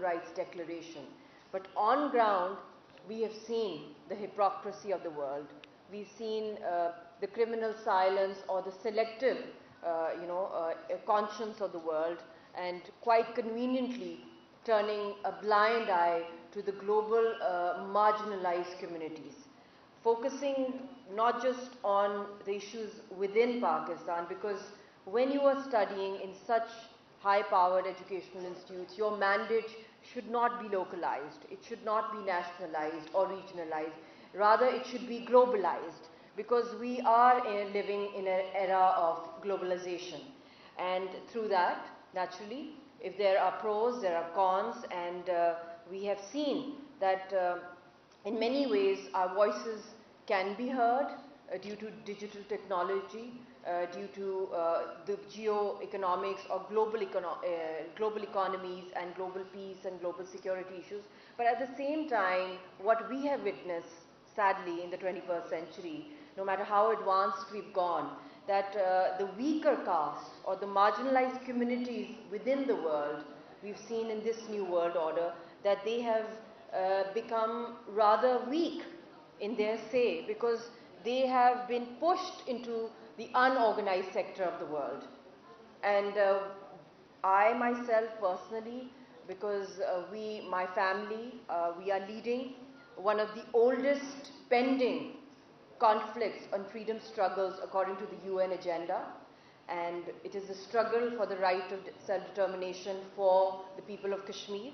Rights Declaration. But on ground, we have seen the hypocrisy of the world. We've seen the criminal silence or the selective conscience of the world, and quite conveniently turning a blind eye to the global marginalized communities. Focusing not just on the issues within Pakistan, because when you are studying in such high-powered educational institutes, your mandate should not be localized, it should not be nationalized or regionalized, rather it should be globalized, because we are living in an era of globalization. And through that, naturally, if there are pros, there are cons, and we have seen that in many ways our voices can be heard due to digital technology, due to the geo-economics or global economies and global peace and global security issues. But at the same time, what we have witnessed, sadly, in the 21st century, no matter how advanced we've gone, that the weaker castes or the marginalized communities within the world, we've seen in this new world order, that they have become rather weak in their say, because they have been pushed into the unorganized sector of the world. And I myself personally, because my family, we are leading one of the oldest pending conflicts on freedom struggles according to the UN agenda, and it is a struggle for the right of self-determination for the people of Kashmir.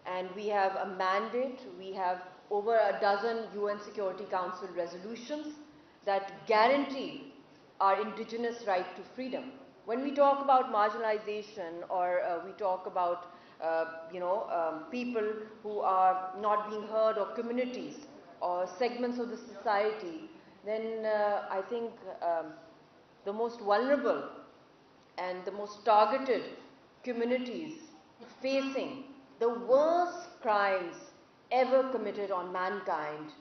And we have a mandate, we have over a dozen UN Security Council resolutions that guarantee our indigenous right to freedom. When we talk about marginalization, or we talk about people who are not being heard, or communities or segments of the society, then I think the most vulnerable and the most targeted communities facing the worst crimes ever committed on mankind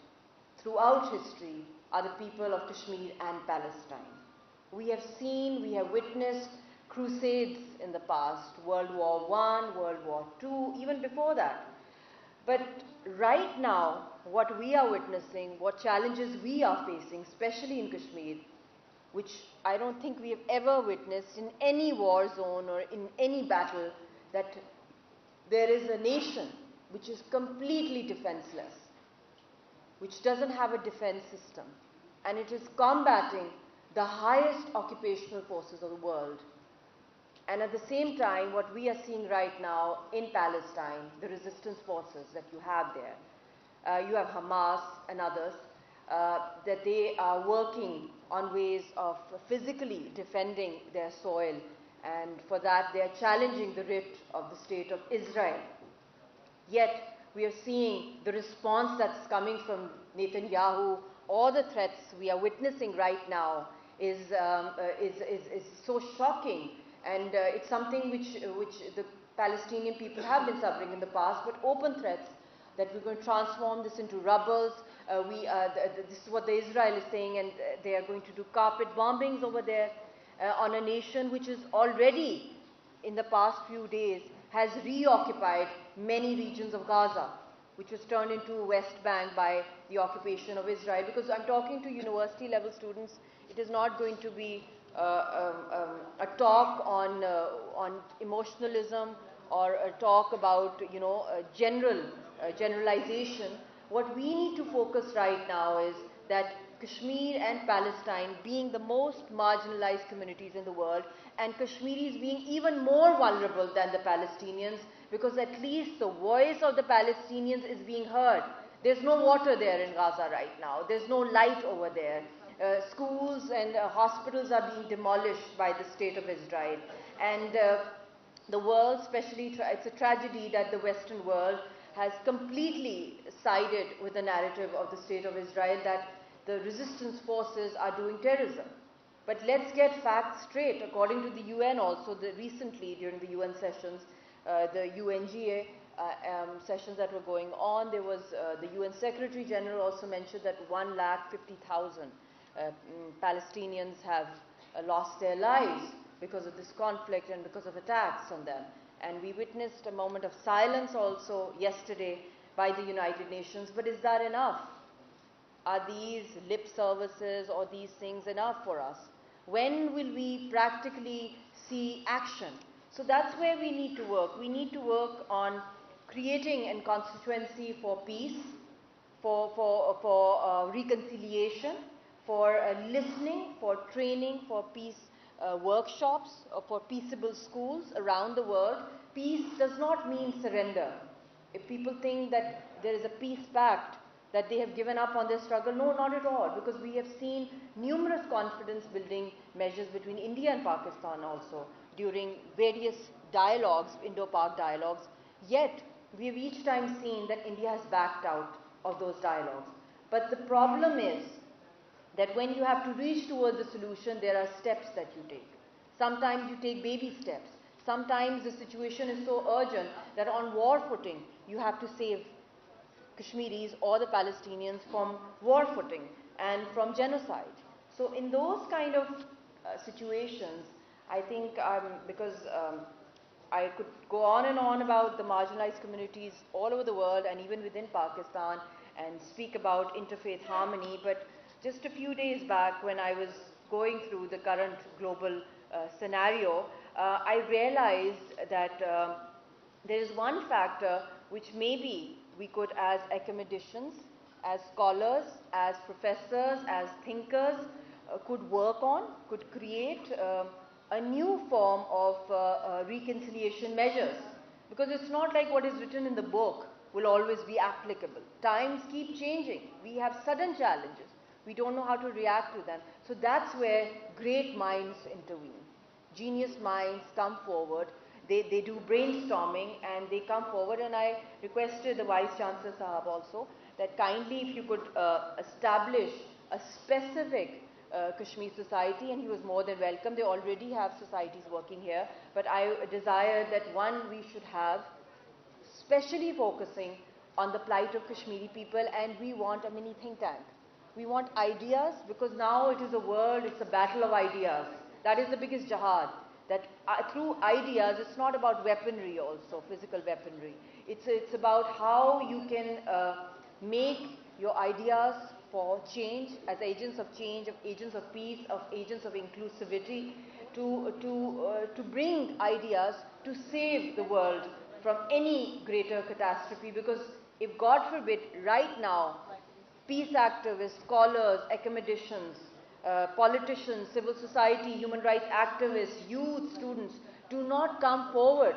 throughout history are the people of Kashmir and Palestine. We have seen, we have witnessed crusades in the past, World War I, World War II, even before that. But right now, what we are witnessing, what challenges we are facing, especially in Kashmir, which I don't think we have ever witnessed in any war zone or in any battle, that there is a nation which is completely defenseless, which doesn't have a defense system, and it is combating the highest occupational forces of the world. And at the same time, what we are seeing right now in Palestine, the resistance forces that you have there, you have Hamas and others, that they are working on ways of physically defending their soil, and for that they are challenging the writ of the state of Israel. Yet we are seeing the response that's coming from Netanyahu, or the threats we are witnessing right now is so shocking, and it's something which the Palestinian people have been suffering in the past, but open threats that we're going to transform this into rubbles. This is what the Israel is saying, and they are going to do carpet bombings over there on a nation which is already, in the past few days, has reoccupied many regions of Gaza, which was turned into West Bank by the occupation of Israel. Because I'm talking to university level students, it is not going to be a talk on emotionalism, or a talk about generalization. What we need to focus right now is that Kashmir and Palestine being the most marginalized communities in the world, and Kashmiris being even more vulnerable than the Palestinians, because at least the voice of the Palestinians is being heard. There's no water there in Gaza right now. There's no light over there. Schools and hospitals are being demolished by the state of Israel. And the world, especially, it's a tragedy that the Western world has completely sided with the narrative of the state of Israel, that the resistance forces are doing terrorism. But let's get facts straight. According to the UN also, recently during the UN sessions, the UNGA sessions that were going on, there was the UN Secretary General also mentioned that 150,000 Palestinians have lost their lives because of this conflict and because of attacks on them. And we witnessed a moment of silence also yesterday by the United Nations. But is that enough? Are these lip services or these things enough for us? When will we practically see action? So that's where we need to work. We need to work on creating a constituency for peace, for reconciliation, for listening, for training, for peace workshops, for peaceable schools around the world. Peace does not mean surrender. If people think that there is a peace pact, that they have given up on their struggle, no, not at all, because we have seen numerous confidence-building measures between India and Pakistan also during various dialogues, Indo-Pak dialogues. Yet, we have each time seen that India has backed out of those dialogues. But the problem is that when you have to reach towards a solution, there are steps that you take. Sometimes you take baby steps. Sometimes the situation is so urgent that on war footing, you have to save Kashmiris or the Palestinians from war footing and from genocide. So in those kind of situations, I think I could go on and on about the marginalized communities all over the world and even within Pakistan and speak about interfaith harmony, but just a few days back when I was going through the current global scenario, I realized that there is one factor which maybe we could, as academicians, as scholars, as professors, as thinkers, could work on, could create a new form of reconciliation measures. Because it's not like what is written in the book will always be applicable. Times keep changing. We have sudden challenges. We don't know how to react to them. So that's where great minds intervene. Genius minds come forward. They do brainstorming and they come forward, and I requested the Vice Chancellor Sahab also that kindly if you could establish a specific Kashmir society, and he was more than welcome. They already have societies working here, but I desire that one we should have specially focusing on the plight of Kashmiri people, and we want a mini think tank. We want ideas, because now it is a world, it's a battle of ideas. That is the biggest jihad. That through ideas, it's not about weaponry also, physical weaponry. It's about how you can make your ideas for change, as agents of change, of agents of peace, of agents of inclusivity, to bring ideas to save the world from any greater catastrophe. Because if God forbid, right now, peace activists, scholars, academicians, politicians, civil society, human rights activists, youth, students do not come forward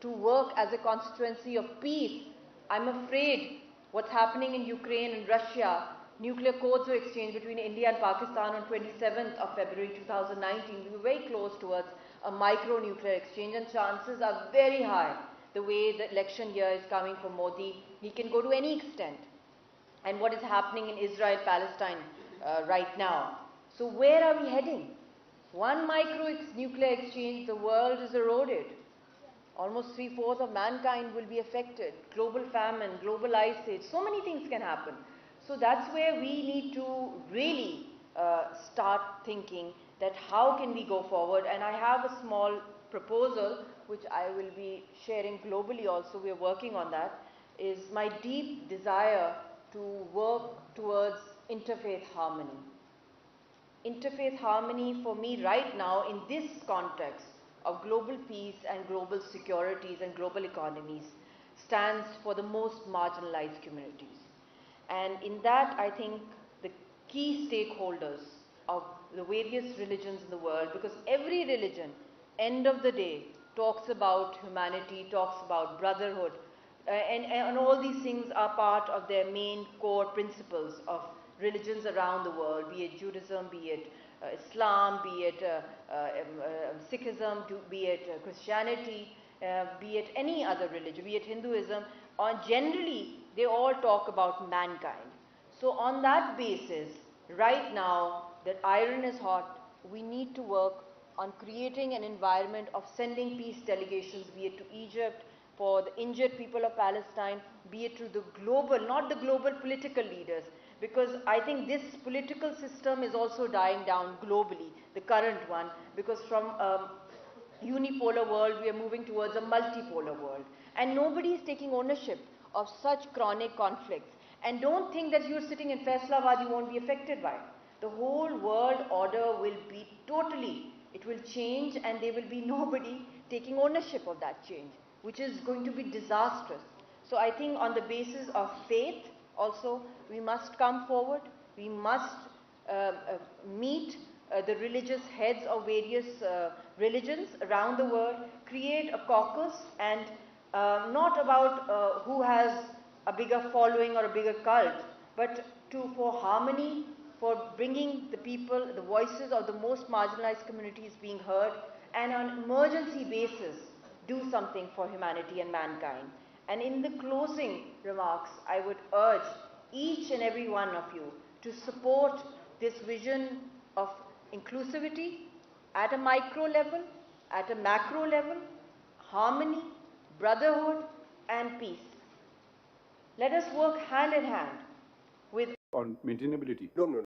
to work as a constituency of peace, I'm afraid what's happening in Ukraine and Russia, nuclear codes were exchanged between India and Pakistan on 27th of February 2019. We were very close towards a micro-nuclear exchange, and chances are very high. The way the election year is coming for Modi, he can go to any extent. And what is happening in Israel, Palestine right now. So where are we heading? One micro-nuclear exchange, the world is eroded. Almost 3/4 of mankind will be affected. Global famine, global ice age, so many things can happen. So that's where we need to really start thinking that how can we go forward. And I have a small proposal which I will be sharing globally also, we are working on that, is my deep desire to work towards interfaith harmony. Interfaith harmony for me right now in this context of global peace and global securities and global economies stands for the most marginalized communities. And in that, I think the key stakeholders of the various religions in the world, because every religion, end of the day, talks about humanity, talks about brotherhood, and all these things are part of their main core principles of religions around the world, be it Judaism, be it Islam, be it Sikhism, be it Christianity, be it any other religion, be it Hinduism. Generally, they all talk about mankind. So on that basis, right now, that iron is hot, we need to work on creating an environment of sending peace delegations, be it to Egypt, for the injured people of Palestine, be it to the global, not the global political leaders, because I think this political system is also dying down globally, the current one, because from unipolar world, we are moving towards a multipolar world. And nobody is taking ownership of such chronic conflicts. And don't think that you're sitting in Faisalabad, you won't be affected by it. The whole world order will be totally, it will change, and there will be nobody taking ownership of that change, which is going to be disastrous. So I think on the basis of faith also, we must come forward, we must meet the religious heads of various religions around the world, create a caucus, and not about who has a bigger following or a bigger cult, but for harmony, for bringing the people, the voices of the most marginalized communities being heard, and on emergency basis, do something for humanity and mankind. And in the closing remarks, I would urge each and every one of you to support this vision of inclusivity at a micro level, at a macro level, harmony, brotherhood, and peace. Let us work hand in hand with on maintainability. No.